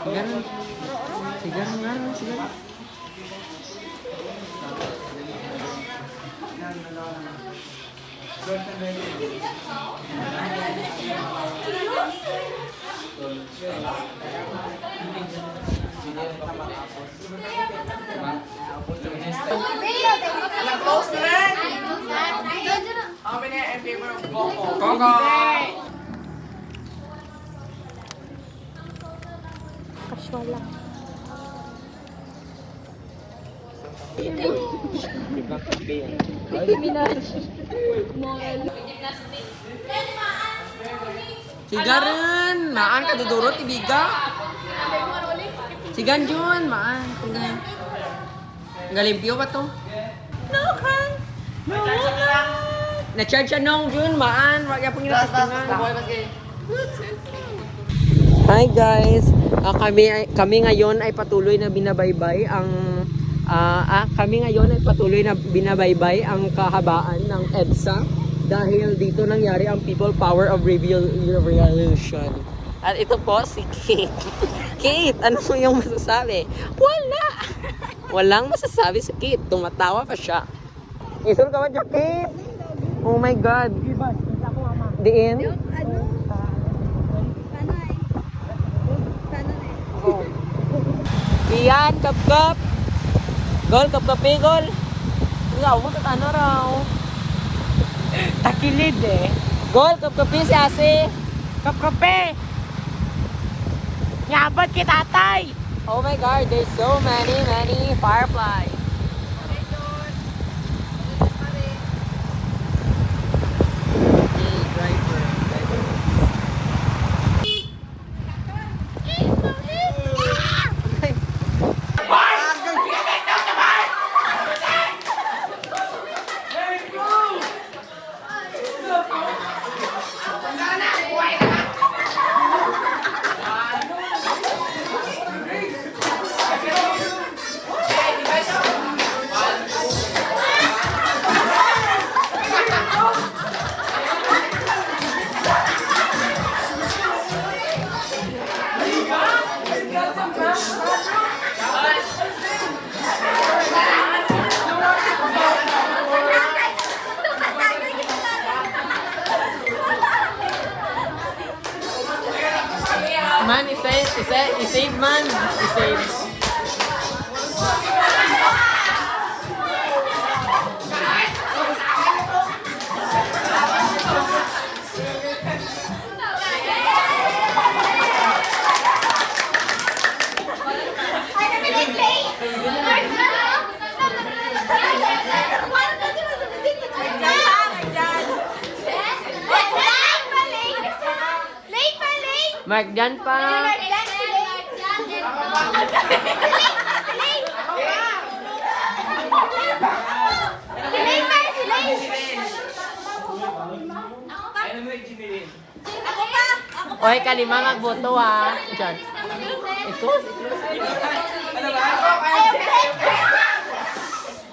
Sigaran. Sigaran nga. Sigaran. Close na rin! Kami na in favor of Coco. Coco! Casual lang. Sigaran! Maan ka dudurot, ibiga. Sigan Jun, maan. Sigan. Galimpyo ba to? No, kan. No, kan. Na-charge siya nung Jun, maan. Wag yapong ginapastingan. Hi guys. Kami ngayon ay patuloy na binabaybay ang kahabaan ng EDSA dahil dito nangyari ang People Power of Revolution. At ito po si Kate. Kate, ano mo yung masasabi? Wala! Walang masasabi si Kate. Tumatawa pa siya. Isul ka ba dyan, Kate? Oh my God. Diin? Iyan, kap-kap. Gol, kap-kapi, gol. Ikaw, ano raw? Takilid eh. Gol, kap-kapi si Ase. Kap-kapi. Nyabot ki tatay. Oh my God, there's so many fireflies. Man, i-save man. I-save. Mark dyan pa. Oy, kalima magboto ah. Diyan. Ito.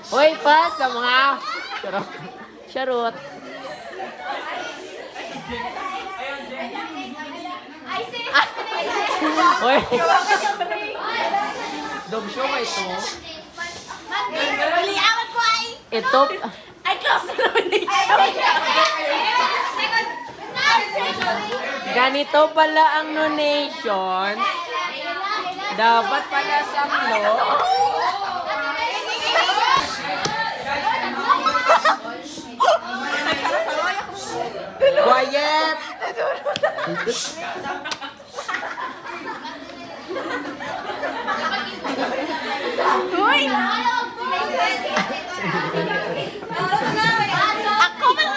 Oy, pas ka mga. Charot. Charot. Oy. Dog show ka ito. Liawan ko ay. Ito. Ay, close na nomination. Ganito pala ang donation. Dapat pala samlo. Quiet! Uy! Ako man!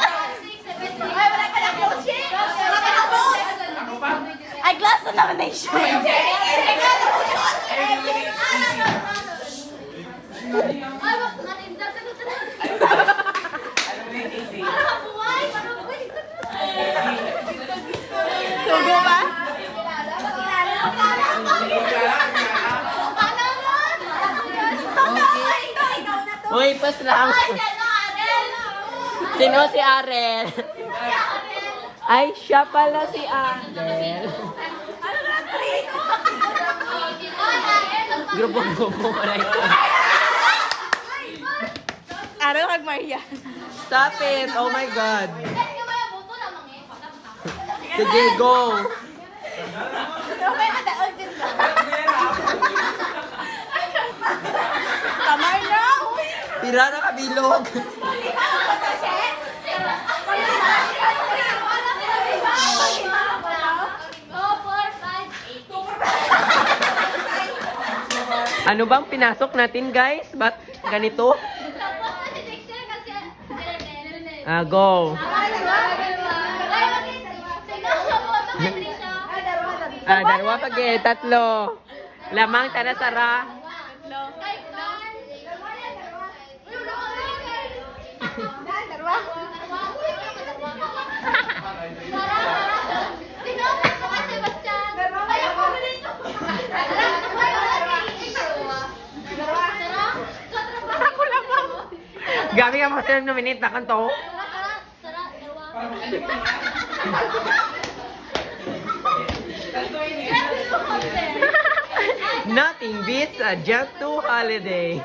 Ay, wala ka na close yet! Wala ka na close! Ay, glass na nomination! Tugo ba? Uy, pas lang. Sino si Arel? Ay, siya pala si Arel. Grupo pala ito. Araw kag Maria. Stop it! Oh my God! Sige, go! Tamar na. Tira na kabilog! Ano bang pinasok natin, guys? Ba't ganito? Go! Dalawa pag tatlo. Lamang tara Sara. Gabi ka mga nominate na kanto. Nothing beats a Jet 2 holiday.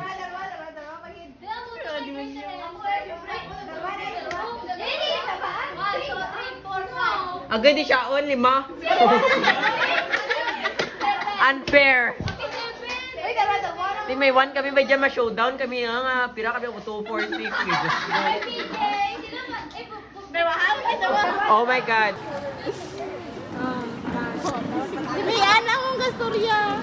Agad di siya on, 5. Unfair. Di may 1 kami ba dyan ma-showdown kami nga pira kami 2, 4, 6. Oh my God. May anak mong gastorya.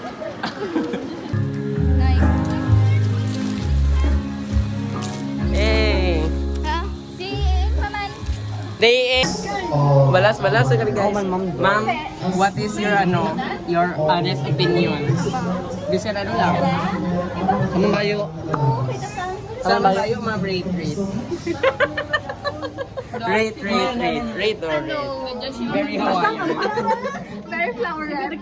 Hey. Ha? Si Maman. Day balas sa kami guys. Ma'am, what is your your honest opinion? Gusto na lang. Saan kayo? Saan kayo ma-rate? Rate or rate? Very Hawaiian. Very flowery.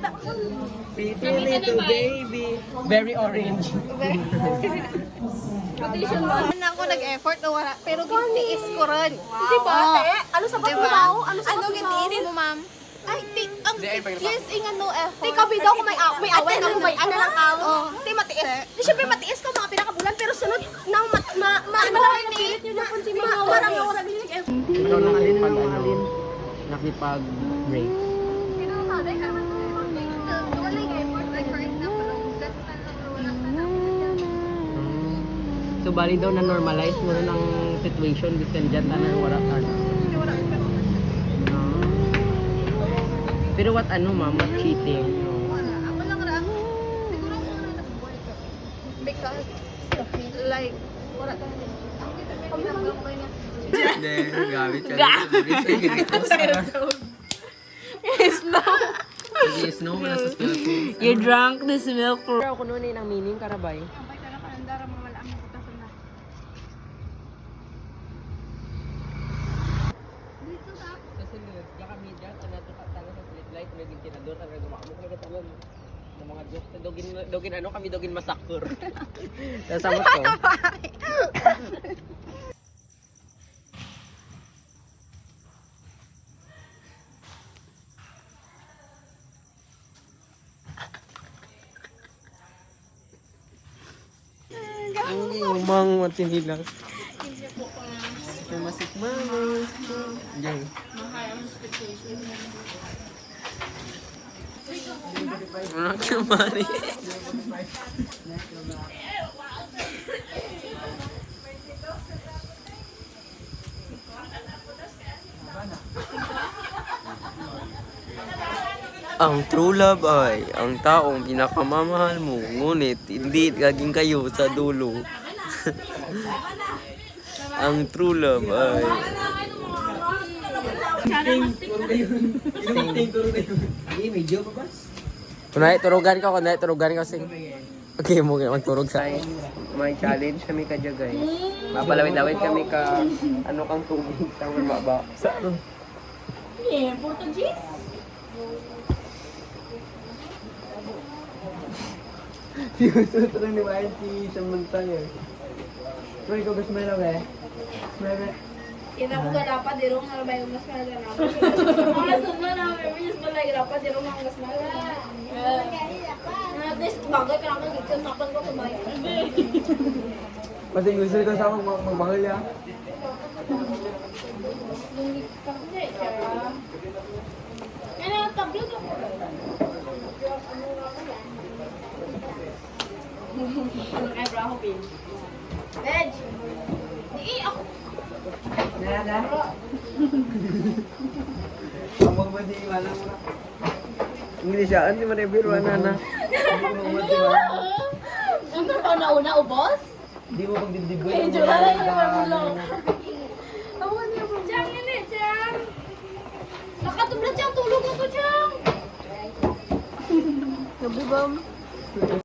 Pretty little baby. Very orange. Ano ako nag-effort na wala, pero gitiis ko rin. Diba, te? Ano sa pagbabaw? Ano gitiis mo, ma'am? Ay, ang yes, inga no effort. Di kabi daw kung may away na kung may ano lang ako. Di matiis. Di syempre matiis ko mga pinakabulan, pero sunod nang ma-pilit nyo na kung si mga marang na wala nilig effort. Ikaw nakipag-break. Sabi ka naman, walang effort. Like for example, that's walang So, bali daw na normalize mo na ng situation bisan dyan na wala ka na. Pero what ma'am? What cheating? Wala. Ako lang rin. Siguro ako na nag-boy ka. Because, like, wala tayo. Ang ginagawa niya. Hindi, gamit ka. It's no one sa Philippines. You drank this milk for... Pero ako noon ang meaning, karabay. Kasi nagka kami dyan, nato ka tala sa street light, naging tinador, naging gumakamok na katalon. Ng mga Diyos, dogin masakur. Nasamot ko. Umang matindi lang. Masik banget. Jeng. Anak kemari. Ang true love ay ang taong pinakamamahal mo, ngunit hindi gaging kayo sa dulo. Ang true love ay... Kunay, turugan ka sing. Okay, mo ginawa turog sa... May challenge kami ka dyan, guys. Mapalawid-lawid kami ka... Ano kang tubig sa mababa. Sa ano? Yeah, Portuguese? Gusto ni Wayan si Samantha. Pero ikaw gusto mo lang eh. Kita ko dapat di rumah kalau bayar mas mahal kan apa? Orang semua nama Miss Malay dapat di rumah mas mahal. Nah, this Bagay ka naman dito, napan ko kumain. Pati gusto ko sa magmahal ya. Ano, tablo ko. Anong eyebrow ko, Pin? Veg! Di, ako. Nada. Amang ba di wala mo na? English yan, di man biro na. Ano pa nauna, ubos? Di mo pagdibdib ko. Medyo wala yung marulong. Ako niya po. Chang, nene, Chang! Nakatublat siyang tulog ako, Chang! Nabubam.